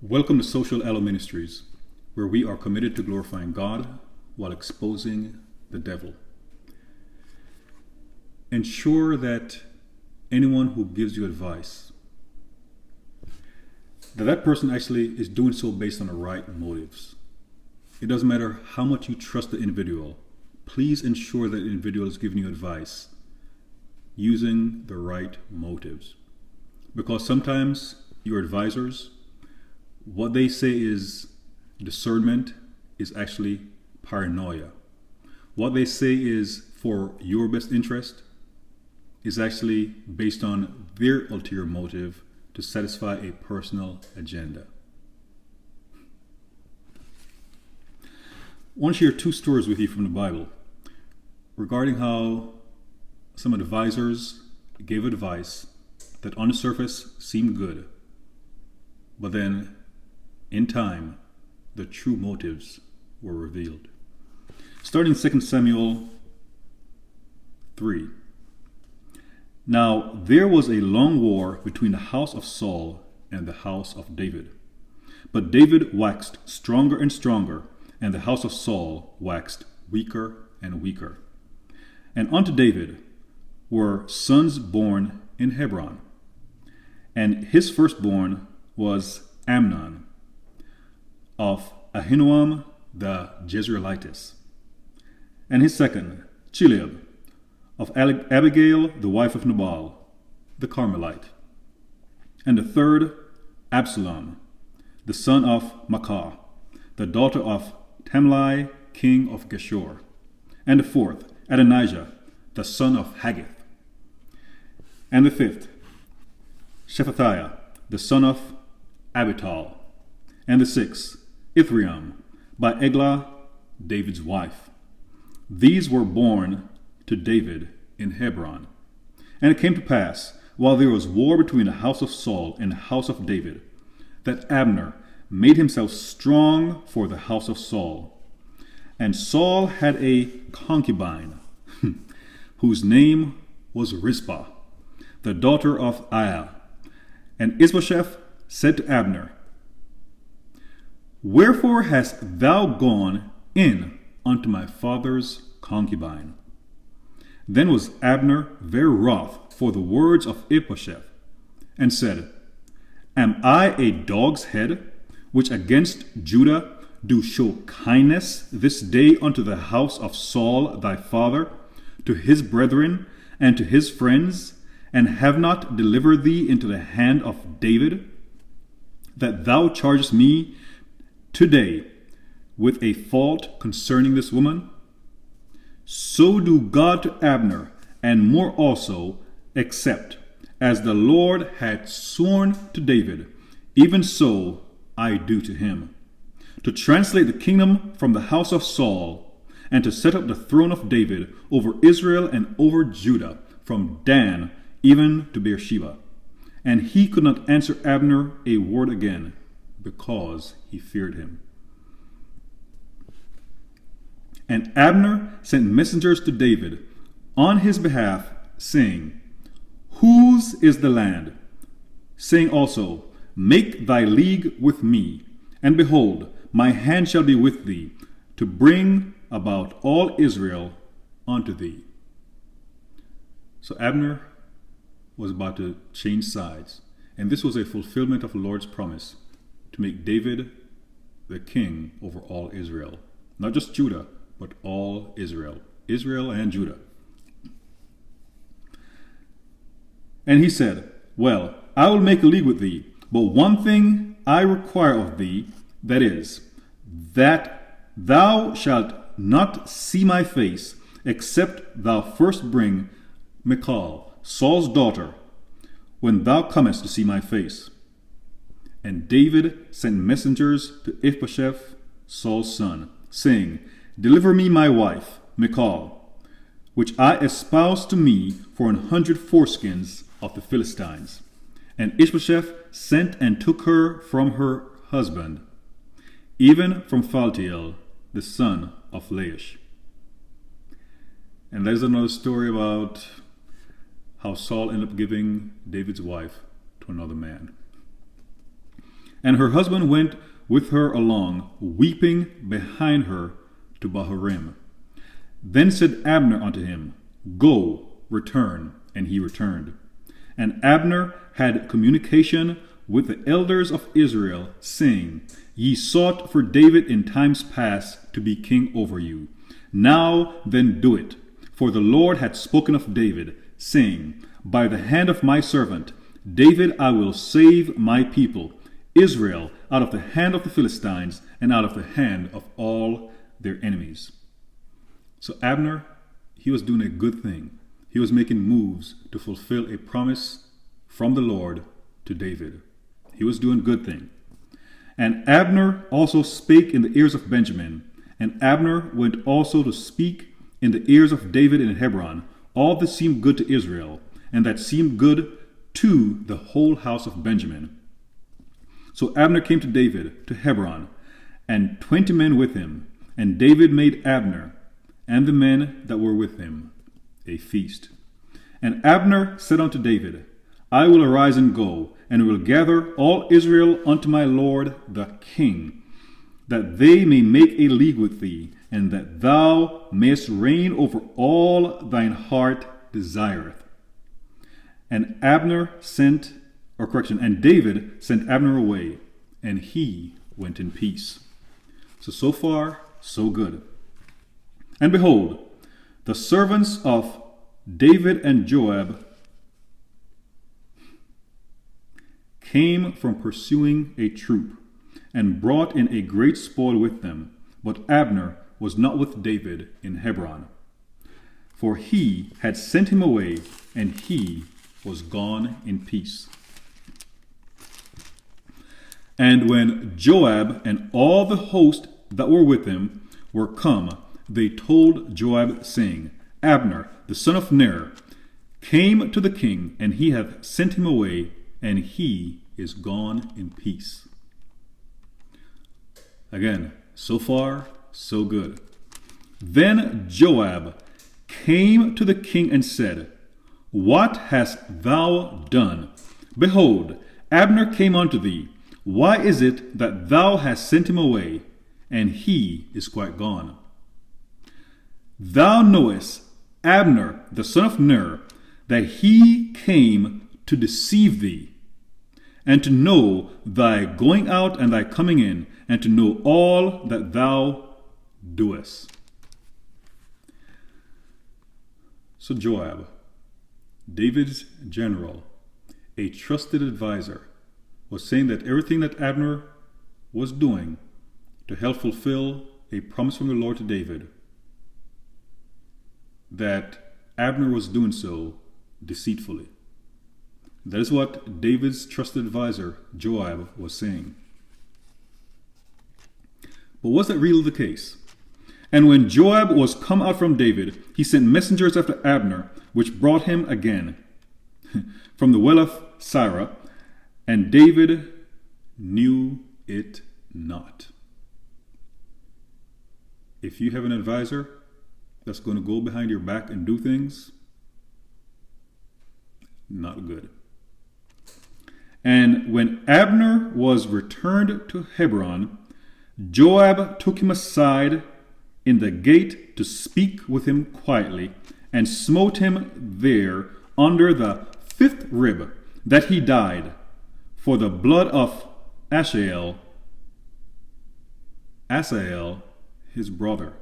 Welcome to Social Aloe Ministries, where we are committed to glorifying God while exposing the devil. Ensure that anyone who gives you advice, that person actually is doing so based on the right motives. It doesn't matter how much you trust the individual. Please ensure that the individual is giving you advice using the right motives. Because sometimes your advisors, what they say is discernment, is actually paranoia. What they say is for your best interest is actually based on their ulterior motive to satisfy a personal agenda. I want to share two stories with you from the Bible regarding how some advisors gave advice that on the surface seemed good, but then in time, the true motives were revealed. Starting 2 Samuel 3. Now there was a long war between the house of Saul and the house of David. But David waxed stronger and stronger, and the house of Saul waxed weaker and weaker. And unto David were sons born in Hebron. And his firstborn was Amnon, of Ahinoam the Jezreelitess, and his second, Chileab, of Abigail the wife of Nabal, the Carmelite, and the third, Absalom, the son of Maacah, the daughter of Tamlai, king of Geshur, and the fourth, Adonijah, the son of Haggith, and the fifth, Shephatiah, the son of Abital, and the sixth, Ithream, by Eglah, David's wife. These were born to David in Hebron. And it came to pass, while there was war between the house of Saul and the house of David, that Abner made himself strong for the house of Saul. And Saul had a concubine, whose name was Rizpah, the daughter of Aiah. And Ishbosheth said to Abner, Wherefore hast thou gone in unto my father's concubine? Then was Abner very wroth for the words of Ishbosheth, and said, Am I a dog's head, which against Judah do show kindness this day unto the house of Saul thy father, to his brethren, and to his friends, and have not delivered thee into the hand of David, that thou chargest me today with a fault concerning this woman? So do God to Abner, and more also, except as the Lord had sworn to David, even so I do to him, to translate the kingdom from the house of Saul, and to set up the throne of David over Israel and over Judah, from Dan even to Beersheba. And he could not answer Abner a word again, because he feared him. And Abner sent messengers to David on his behalf, saying, Whose is the land? Saying also, Make thy league with me, and behold, my hand shall be with thee, to bring about all Israel unto thee. So Abner was about to change sides, and this was a fulfillment of the Lord's promise to make David the king over all Israel. Not just Judah, but all Israel. Israel and Judah. And he said, Well, I will make a league with thee, but one thing I require of thee, that is, that thou shalt not see my face, except thou first bring Michal, Saul's daughter, when thou comest to see my face. And David sent messengers to Ishbosheth, Saul's son, saying, Deliver me my wife, Michal, which I espoused to me for 100 foreskins of the Philistines. And Ishbosheth sent and took her from her husband, even from Phaltiel, the son of Laish. And there's another story about how Saul ended up giving David's wife to another man. And her husband went with her along, weeping behind her to Bahurim. Then said Abner unto him, Go, return. And he returned. And Abner had communication with the elders of Israel, saying, Ye sought for David in times past to be king over you. Now then do it. For the Lord had spoken of David, saying, By the hand of my servant David I will save my people, Israel, out of the hand of the Philistines and out of the hand of all their enemies. So Abner, he was doing a good thing. He was making moves to fulfill a promise from the Lord to David. He was doing a good thing. And Abner also spake in the ears of Benjamin. And Abner went also to speak in the ears of David in Hebron, all that seemed good to Israel, and that seemed good to the whole house of Benjamin. So Abner came to David to Hebron, and 20 men with him. And David made Abner and the men that were with him a feast. And Abner said unto David, I will arise and go, and will gather all Israel unto my lord the king, that they may make a league with thee, and that thou mayest reign over all thine heart desireth. And David sent Abner away, and he went in peace. So far, so good. And behold, the servants of David and Joab came from pursuing a troop, and brought in a great spoil with them. But Abner was not with David in Hebron, for he had sent him away, and he was gone in peace. And when Joab and all the host that were with him were come, they told Joab, saying, Abner, the son of Ner, came to the king, and he hath sent him away, and he is gone in peace. Again, so far, so good. Then Joab came to the king and said, What hast thou done? Behold, Abner came unto thee. Why is it that thou hast sent him away, and he is quite gone? Thou knowest Abner, the son of Ner, that he came to deceive thee, and to know thy going out and thy coming in, and to know all that thou doest. So Joab, David's general, a trusted advisor, was saying that everything that Abner was doing to help fulfill a promise from the Lord to David, that Abner was doing so deceitfully. That is what David's trusted advisor, Joab, was saying. But was that really the case? And when Joab was come out from David, he sent messengers after Abner, which brought him again from the well of Sirah, and David knew it not. If you have an advisor that's going to go behind your back and do things, not good. And when Abner was returned to Hebron, Joab took him aside in the gate to speak with him quietly, and smote him there under the 5th rib, that he died, for the blood of Asahel, his brother.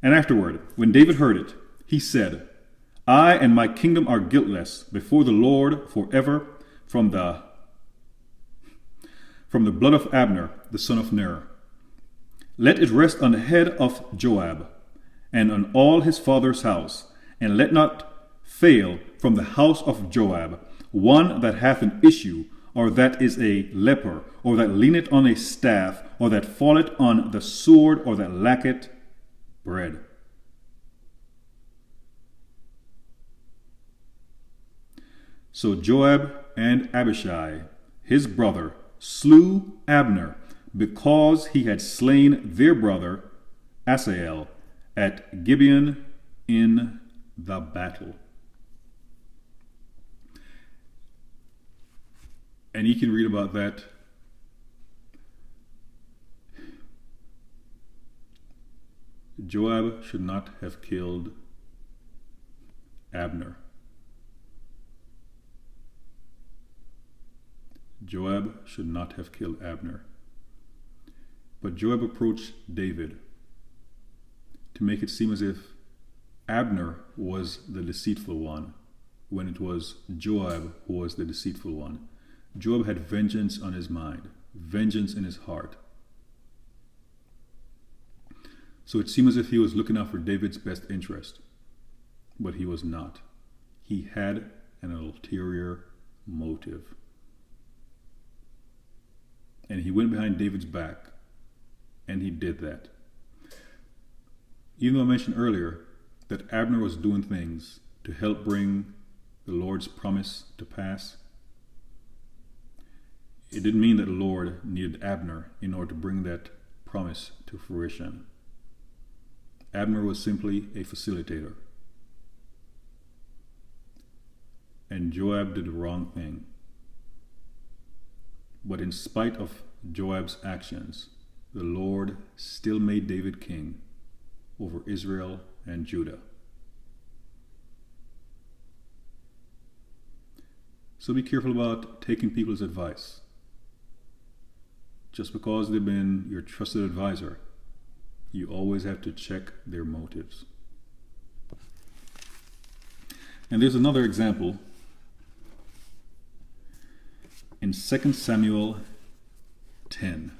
And afterward, when David heard it, he said, I and my kingdom are guiltless before the Lord forever from the blood of Abner, the son of Ner. Let it rest on the head of Joab, and on all his father's house, and let not fail from the house of Joab one that hath an issue, or that is a leper, or that leaneth on a staff, or that falleth on the sword, or that lacketh bread. So Joab and Abishai, his brother, slew Abner, because he had slain their brother Asahel, at Gibeon in the battle. And you can read about that. Joab should not have killed Abner. Joab should not have killed Abner. But Joab approached David to make it seem as if Abner was the deceitful one, when it was Joab who was the deceitful one. Joab had vengeance on his mind, vengeance in his heart. So it seemed as if he was looking out for David's best interest, but he was not. He had an ulterior motive. And he went behind David's back, and he did that. Even though I mentioned earlier that Abner was doing things to help bring the Lord's promise to pass, it didn't mean that the Lord needed Abner in order to bring that promise to fruition. Abner was simply a facilitator. And Joab did the wrong thing. But in spite of Joab's actions, the Lord still made David king over Israel and Judah. So be careful about taking people's advice. Just because they've been your trusted advisor, you always have to check their motives. And there's another example in 2 Samuel 10.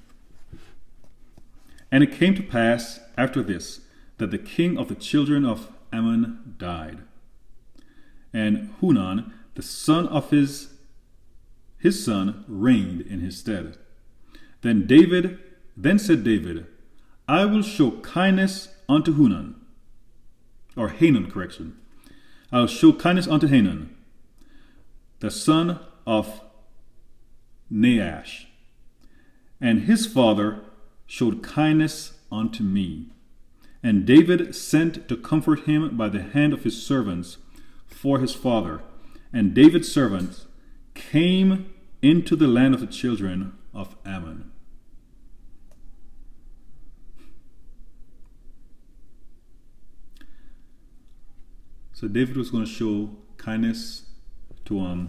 And it came to pass after this that the king of the children of Ammon died, and Hunan, the son of his son, reigned in his stead. Then said David, I will show kindness unto Hanan. I will show kindness unto Hanan, the son of Nahash, and his father showed kindness unto me. And David sent to comfort him by the hand of his servants for his father. And David's servants came into the land of the children of Ammon. So David was going to show kindness to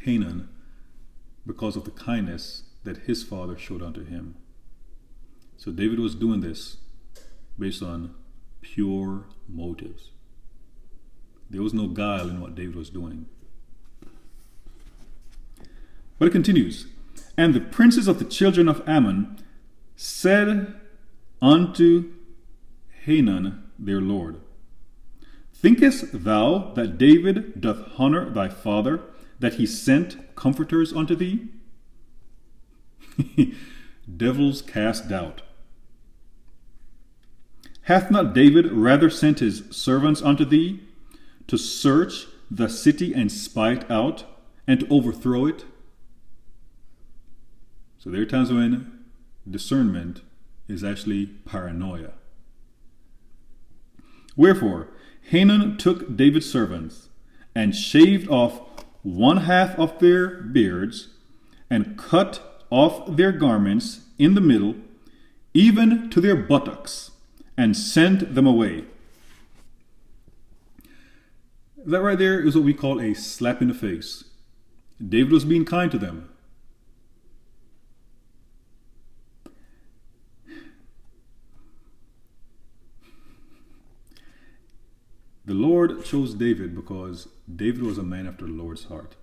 Hanan because of the kindness that his father showed unto him. So David was doing this based on pure motives. There was no guile in what David was doing. But it continues. And the princes of the children of Ammon said unto Hanan their lord, Thinkest thou that David doth honor thy father, that he sent comforters unto thee? Devils cast doubt. Hath not David rather sent his servants unto thee, to search the city and spy it out, and to overthrow it? So there are times when discernment is actually paranoia. Wherefore, Hanan took David's servants, and shaved off 1/2 of their beards, and cut off their garments in the middle, even to their buttocks, and sent them away. That right there is what we call a slap in the face. David was being kind to them. The Lord chose David because David was a man after the Lord's heart.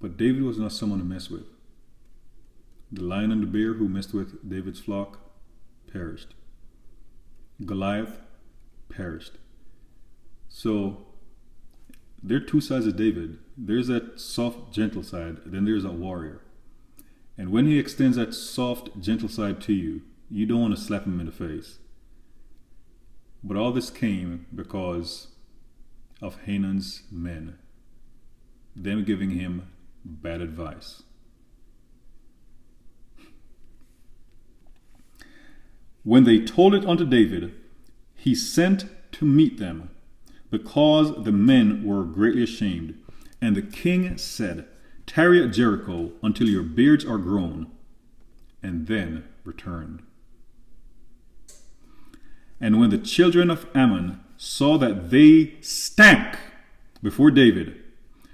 But David was not someone to mess with. The lion and the bear who messed with David's flock perished. Goliath perished. So there are two sides of David. There's that soft, gentle side, then there's a warrior. And when he extends that soft, gentle side to you, you don't want to slap him in the face. But all this came because of Hanan's men, them giving him bad advice. When they told it unto David, he sent to meet them, because the men were greatly ashamed. And the king said, Tarry at Jericho until your beards are grown, and then return. And when the children of Ammon saw that they stank before David,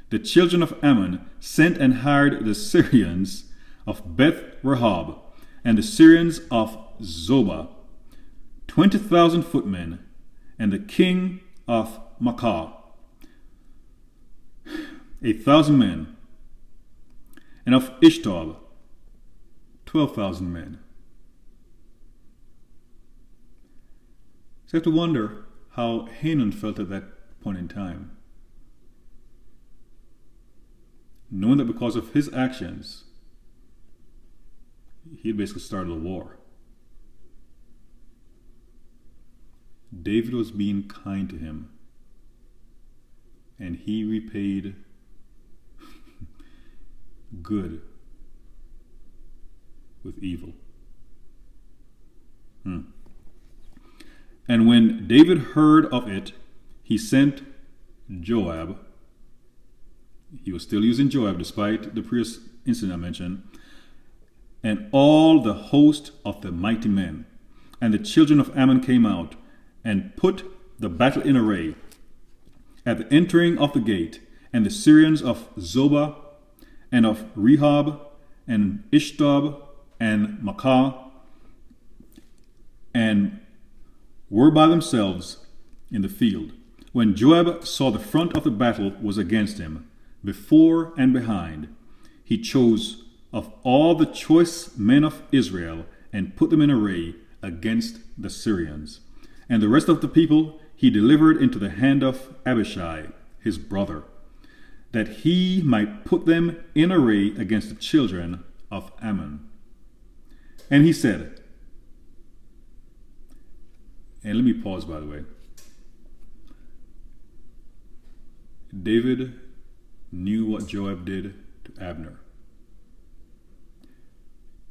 the children of Ammon sent and hired the Syrians of Beth-Rehob and the Syrians of Zobah, 20,000 footmen, and the king of Maacah, 8,000 men, and of Ishtob, 12,000 men. So you have to wonder how Hanan felt at that point in time, knowing that because of his actions, he had basically started a war. David was being kind to him, and he repaid good with evil. And when David heard of it, he sent Joab. He was still using Joab despite the previous incident I mentioned, and all the host of the mighty men. And the children of Ammon came out and put the battle in array at the entering of the gate. And the Syrians of Zobah and of Rehob and Ishtob and Maacah and were by themselves in the field. When Joab saw the front of the battle was against him, before and behind, he chose of all the choice men of Israel and put them in array against the Syrians. And the rest of the people he delivered into the hand of Abishai, his brother, that he might put them in array against the children of Ammon. And he said, and let me pause by the way, David knew what Joab did to Abner,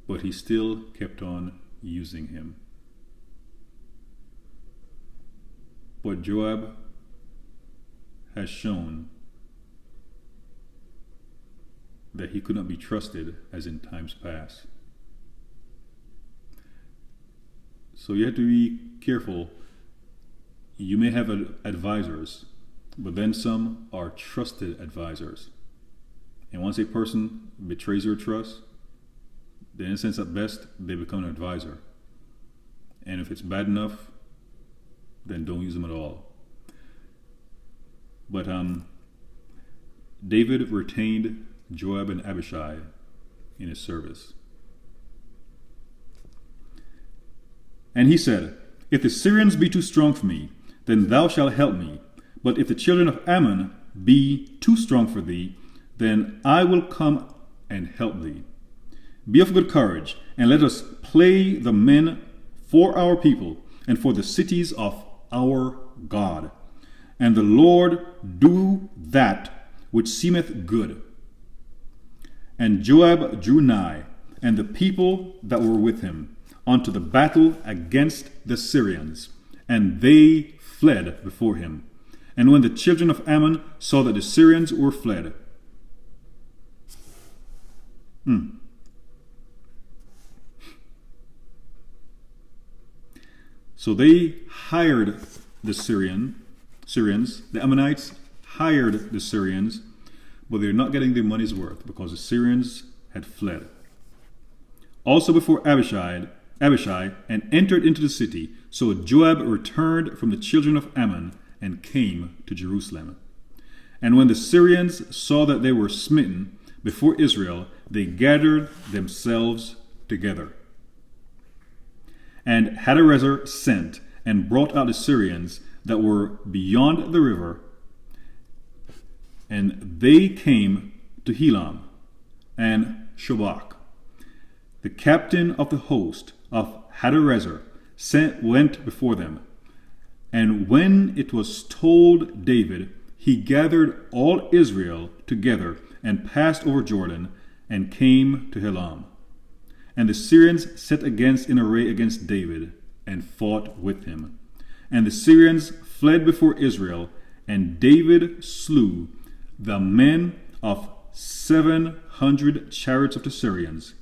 but he still kept on using him. But Joab has shown that he could not be trusted as in times past. So you have to be careful. You may have advisors, but then some are trusted advisors. And once a person betrays your trust, then in a sense at best, they become an advisor. And if it's bad enough, then don't use them at all. But David retained Joab and Abishai in his service. And he said, If the Syrians be too strong for me, then thou shalt help me. But if the children of Ammon be too strong for thee, then I will come and help thee. Be of good courage, and let us play the men for our people, and for the cities of our God. And the Lord do that which seemeth good. And Joab drew nigh, and the people that were with him, unto the battle against the Syrians, and they fled before him. And when the children of Ammon saw that the Syrians were fled, so they hired the Syrians, the Ammonites hired the Syrians, but they're not getting their money's worth because the Syrians had fled. Also before Abishai, and entered into the city. So Joab returned from the children of Ammon and came to Jerusalem. And when the Syrians saw that they were smitten before Israel, they gathered themselves together. And Hadarezer sent and brought out the Syrians that were beyond the river, and they came to Helam and Shobach. The captain of the host of Hadarezer went before them. And when it was told David, he gathered all Israel together and passed over Jordan and came to Helam. And the Syrians set in array against David and fought with him. And the Syrians fled before Israel, and David slew the men of 700 chariots of the Syrians,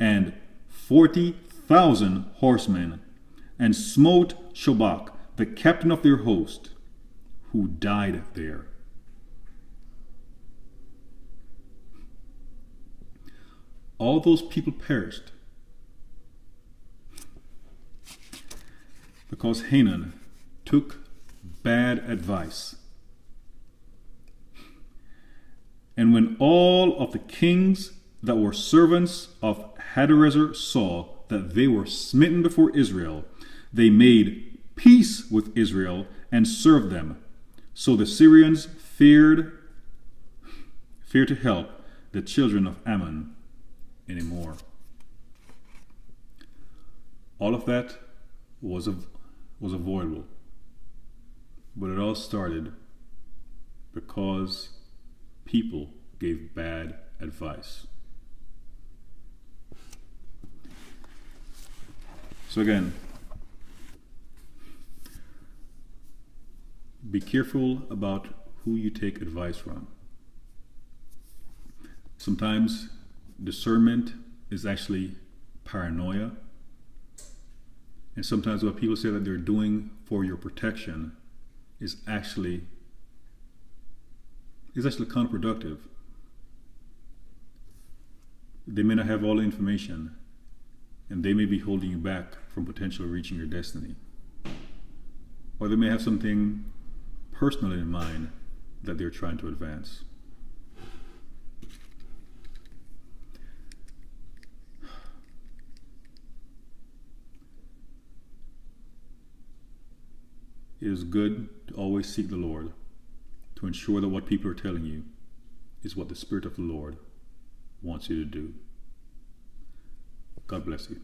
and 40,000 horsemen, and smote Shobach, the captain of their host, who died there. All those people perished because Hanan took bad advice. And when all of the kings that were servants of Hadarezer saw that they were smitten before Israel, they made peace with Israel and served them. So the Syrians feared to help the children of Ammon anymore. All of that was avoidable. But it all started because people gave bad advice. So again, be careful about who you take advice from. Sometimes discernment is actually paranoia. And sometimes what people say that they're doing for your protection is actually counterproductive. They may not have all the information, and they may be holding you back from potentially reaching your destiny. Or they may have something personal in mind that they're trying to advance. It is good to always seek the Lord, to ensure that what people are telling you is what the Spirit of the Lord wants you to do. God bless you.